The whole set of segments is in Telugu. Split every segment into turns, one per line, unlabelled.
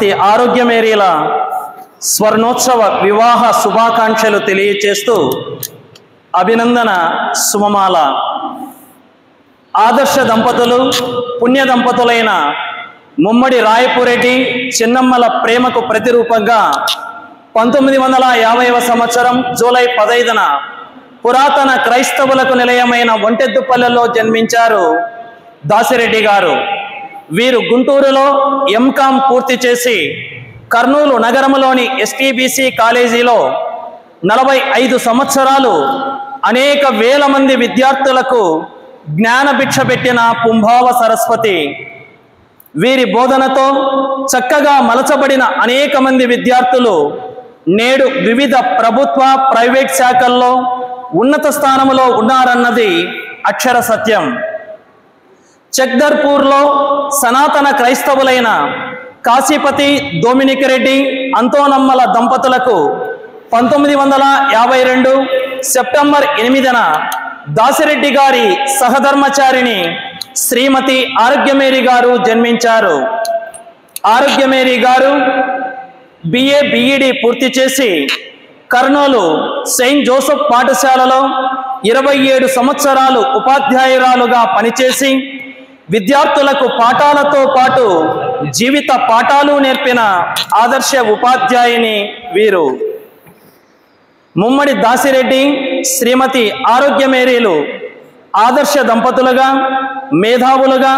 శ్రీమతి ఆరోగ్యమేరీల స్వర్ణోత్సవ వివాహ శుభాకాంక్షలు తెలియచేస్తూ అభినందన సుమమాల. ఆదర్శ దంపతులు, పుణ్య దంపతులైన ముమ్మడి రాయపురెడ్డి చిన్నమ్మల ప్రేమకు ప్రతిరూపంగా 1950వ సంవత్సరం జూలై 15న పురాతన క్రైస్తవులకు నిలయమైన ఒంటెద్దుపల్లెలో జన్మించారు దాసిరెడ్డి గారు. వీరు గుంటూరులో ఎంకామ్ పూర్తి చేసి కర్నూలు నగరంలోని ఎస్టీబీసీ కాలేజీలో 45 సంవత్సరాలు అనేక వేల మంది విద్యార్థులకు జ్ఞానభిక్ష పెట్టిన పుంభావ సరస్వతి. వీరి బోధనతో చక్కగా మలచబడిన అనేక మంది విద్యార్థులు నేడు వివిధ ప్రభుత్వ ప్రైవేట్ శాఖల్లో ఉన్నత స్థానంలో ఉన్నారన్నది అక్షర సత్యం. చక్దర్పూర్లో సనాతన క్రైస్తవులైన కాశీపతి డొమినిక్ రెడ్డి అంతోనమ్మల దంపతులకు 1952 సెప్టెంబర్ 8న దాసిరెడ్డి గారి సహధర్మచారిణి శ్రీమతి ఆరోగ్యమేరీ గారు జన్మించారు. ఆరోగ్యమేరీ గారు BA BEd పూర్తి చేసి కర్నూలు సెయింట్ జోసెఫ్ పాఠశాలలో 27 సంవత్సరాలు ఉపాధ్యాయురాలుగా పనిచేసి విద్యార్థులకు పాఠాలతో పాటు జీవిత పాఠాలు నేర్పిన ఆదర్శ ఉపాధ్యాయుని వీరు. ముమ్మడి దాసిరెడ్డి శ్రీమతి ఆరోగ్యమేరీలు ఆదర్శ దంపతులుగా, మేధావులుగా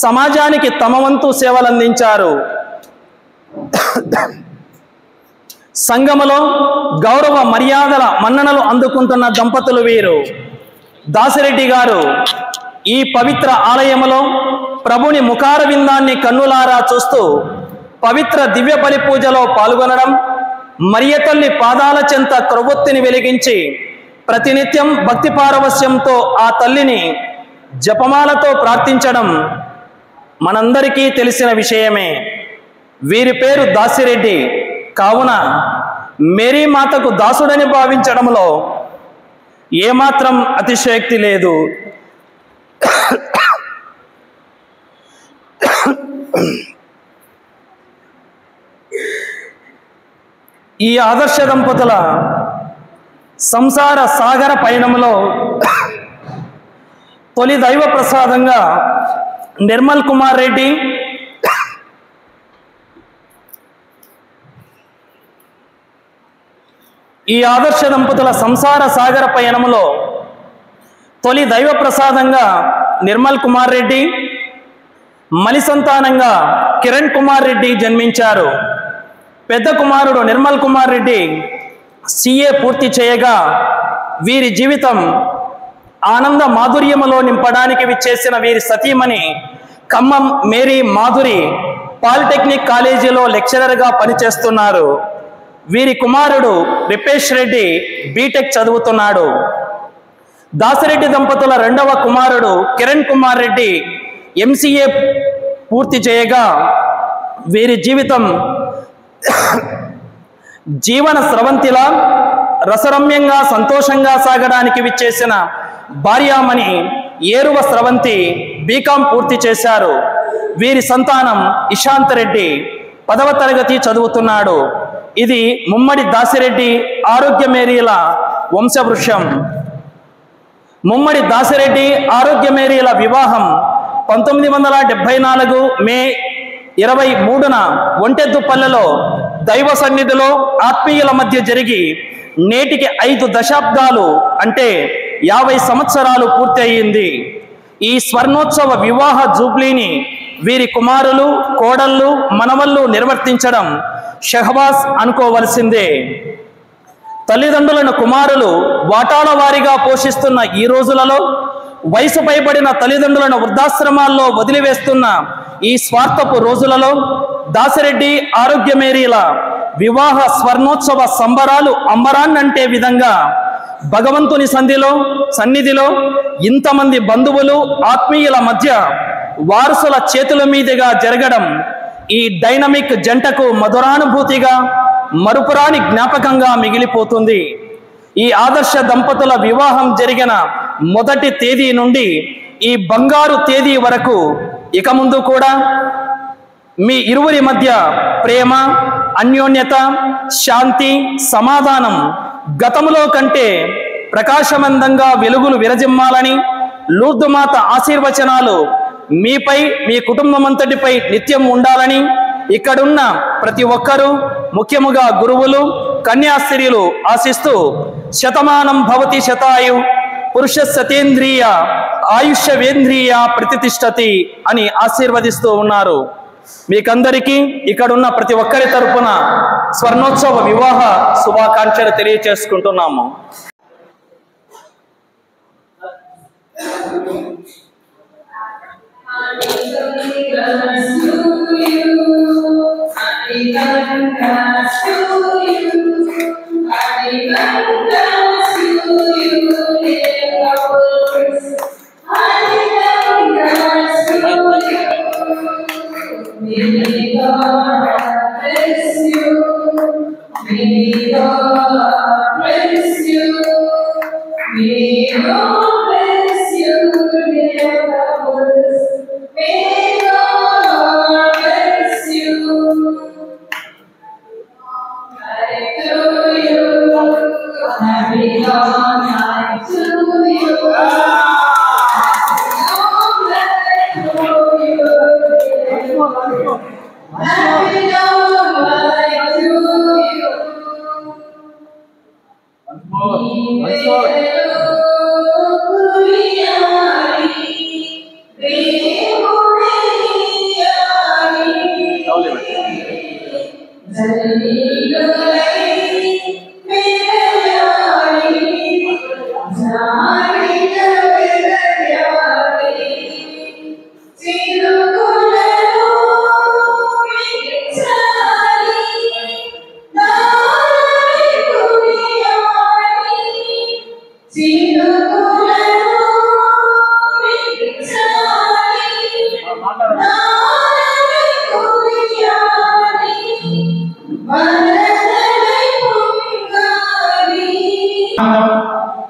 సమాజానికి తమ వంతు సేవలందించారు. సంఘములో గౌరవ మర్యాదల మన్ననలు అందుకుంటున్న దంపతులు వీరు. దాసిరెడ్డి గారు ఈ పవిత్ర ఆలయములో ప్రభుని ముఖార విందాన్ని కన్నులారా చూస్తూ పవిత్ర దివ్య బలి పూజలో పాల్గొనడం, మరియతల్లి పాదాల చెంత క్రొవ్వొత్తిని వెలిగించి ప్రతినిత్యం భక్తి పారవస్యంతో ఆ తల్లిని జపమాలతో ప్రార్థించడం మనందరికీ తెలిసిన విషయమే. వీరి పేరు దాసిరెడ్డి కావున మేరీ మాతకు దాసుడని భావించడంలో ఏమాత్రం అతిశయోక్తి లేదు. ఈ ఆదర్శ దంపతుల సంసార సాగర పయనంలో తొలి దైవ ప్రసాదంగా నిర్మల్ కుమార్ రెడ్డి, ఈ ఆదర్శ దంపతుల సంసార సాగర పయనంలో తొలి దైవ ప్రసాదంగా నిర్మల్ కుమార్ రెడ్డి, మలి సంతానంగా కిరణ్ కుమార్ రెడ్డి జన్మించారు. పెద్ద కుమారుడు నిర్మల్ కుమార్ రెడ్డి CA పూర్తి చేయగా వీరి జీవితం ఆనంద మాధుర్యములో నింపడానికి విచ్చేసిన వీరి సతీమణి ఖమ్మం మేరీ మాధురి పాలిటెక్నిక్ కాలేజీలో లెక్చరర్గా పనిచేస్తున్నారు. వీరి కుమారుడు రిపేష్ రెడ్డి బీటెక్ చదువుతున్నాడు. దాసిరెడ్డి దంపతుల రెండవ కుమారుడు కిరణ్ కుమార్ రెడ్డి MCA పూర్తి చేయగా వీరి జీవితం జీవన స్రవంతిలా రసరమ్యంగా సంతోషంగా సాగడానికి విచ్చేసిన భార్యామణి ఏరువ స్రవంతి బీకాం పూర్తి చేశారు. వీరి సంతానం ఇషాంత్ రెడ్డి 10వ తరగతి చదువుతున్నాడు. ఇది ముమ్మడి దాసిరెడ్డి ఆరోగ్యమేరీల వంశవృక్షం. ముమ్మడి దాసిరెడ్డి ఆరోగ్యమేరీల వివాహం 1974 మే 23న ఒంటెద్దుపల్లెలో దైవ సన్నిధిలో ఆత్మీయుల మధ్య జరిగి నేటికి 5 దశాబ్దాలు అంటే 50 సంవత్సరాలు పూర్తి అయ్యింది. ఈ స్వర్ణోత్సవ వివాహ జూబ్లీని వీరి కుమారులు, కోడళ్ళు, మనవళ్ళు నిర్వర్తించడం షహబాజ్ అనుకోవలసిందే. తల్లిదండ్రులను కుమారులు వాటాల వారీగా పోషిస్తున్న ఈ రోజులలో వయసు పైబడిన తల్లిదండ్రులను వృద్ధాశ్రమాల్లో వదిలివేస్తున్న ఈ స్వార్థపు రోజులలో దాసిరెడ్డి ఆరోగ్యమేరీల వివాహ స్వర్ణోత్సవ సంబరాలు అంబరాన్నంటే విధంగా భగవంతుని సన్నిధిలో ఇంతమంది బంధువులు, ఆత్మీయుల మధ్య వారసుల చేతుల మీదుగా జరగడం ఈ డైనమిక్ జంటకు మధురానుభూతిగా, మరుపురాని జ్ఞాపకంగా మిగిలిపోతుంది. ఈ ఆదర్శ దంపతుల వివాహం జరిగిన మొదటి తేదీ నుండి ఈ బంగారు తేదీ వరకు ఇక ముందు కూడా మీ ఇరువురి మధ్య ప్రేమ, అన్యోన్యత, శాంతి, సమాధానం గతములో కంటే ప్రకాశవంతంగా వెలుగులు విరజిమ్మాలని లూర్దుమాత ఆశీర్వచనాలు మీపై, మీ కుటుంబం అంతటిపై నిత్యం ఉండాలని ఇక్కడున్న ప్రతి ఒక్కరూ, ముఖ్యముగా గురువులు, కన్యాస్త్రీలు ఆశిస్తూ శతమానం భవతి శతాయు పురుష సతేంద్రియ ఆయుష్యవేంద్రియ ప్రతిష్టతి అని ఆశీర్వదిస్తూ ఉన్నారు. మీకందరికీ ఇక్కడున్న ప్రతి ఒక్కరి తరపున స్వర్ణోత్సవ వివాహ శుభాకాంక్షలు తెలియచేసుకుంటున్నాము.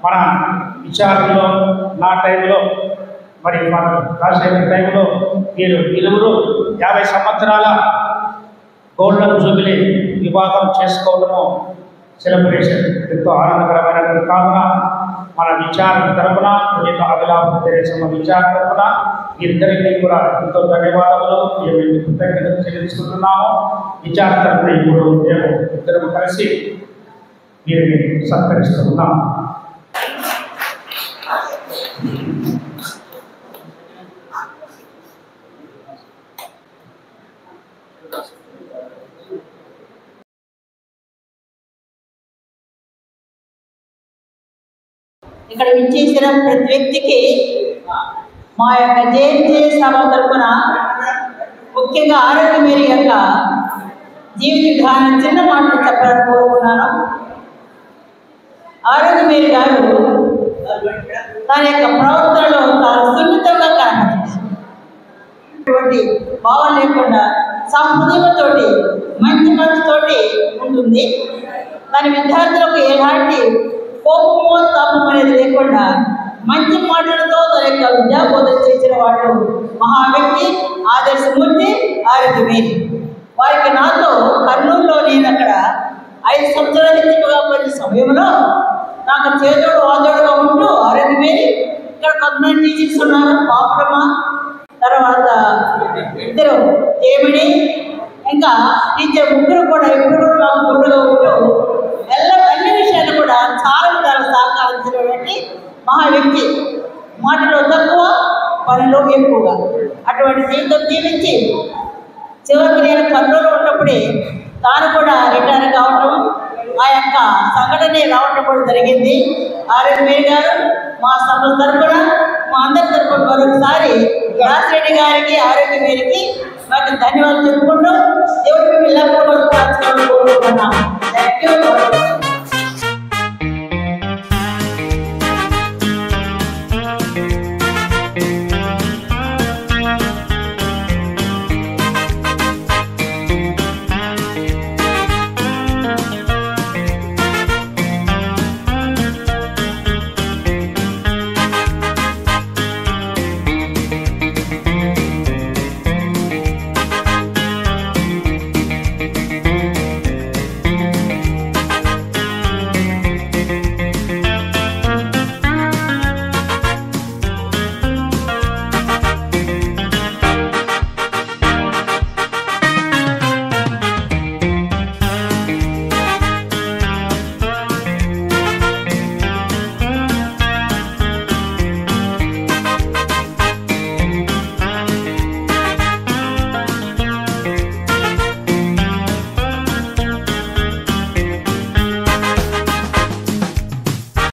మన విచారణలో నా టైంలో మరి మన రాసే టైంలో మీరు ఇరువురు 50 సంవత్సరాల గోల్డెన్ జూబిలీ వివాహం చేసుకోవడము సెలబ్రేషన్ ఎంతో ఆనందకరమైనటువంటి కావున మన విచారణ తరపున నేను అభిలాప తెరేసమ్మ విచారణ తరపున ఇద్దరికి కూడా ఎంతో ధన్యవాదాలు మేము కృతజ్ఞతలు చెల్లించుకుంటున్నాము. విచారణ తరపున ఇప్పుడు మేము ఇద్దరు కలిసి వీరిని సత్కరిస్తున్నాము.
ఇక్కడ విచ్చేసిన ప్రతి వ్యక్తికి మా యొక్క జయంతి సభ తరపున ముఖ్యంగా ఆరోగ్య మేరీ యొక్క జీవిత విధానం చిన్న మాటలు చెప్పాలని కోరుకున్నాను. ఆరోగ్య మేరీ గారు తన యొక్క ప్రవర్తనలో చాలా సున్నితంగా కనబడింది. భావం లేకుండా సంహృదయంతోటి మంచి మనసుతోటి ఉంటుంది. తన విద్యార్థులకు ఎలాంటి కోపమో తాపం అనేది లేకుండా మంచి మాటలతో తన యొక్క విద్యాబోధన చేసిన వాడు మహా వ్యక్తి, ఆదర్శమూర్తి ఆరోగ్య మేరీ. వారికి నాతో కర్నూలులో నేను అక్కడ 5 సంవత్సరాల ఎక్కువగా పోయిన సమయంలో నాకు చేదోడు వాదోడుగా ఉంటూ ఆరోగ్య మేరీ, ఇక్కడ కొంతమంది టీచర్స్ ఉన్నారు, పాపరమ్మ, తర్వాత ఇద్దరు ఏమిడి, ఇంకా టీచర్ ముగ్గురు కూడా ఎప్పుడు కూడా నాకు తోడుగా ఉంటూ అన్ని విషయాలు కూడా చాలా విధాలు సహకరించినటువంటి మహా వ్యక్తి. మాటలో తక్కువ, పనిలో ఎక్కువగా. అటువంటి జీవితం జీవించి చివరికి నేను కర్నూలు ఉన్నప్పుడే తాను కూడా రిటైర్ కావటం, ఆ యొక్క సంఘటనే రావటం కూడా జరిగింది. ఆరోగ్య మేరీ గారు మా సభ తరపున, మా అందరి తరపున మరొకసారి రాసిరెడ్డి గారికి, ఆరోగ్య మేరీకి మాకు ధన్యవాదాలు చెప్పుకుంటూ దేవుడికి వెళ్ళకుండా కోరుకుంటున్నాను.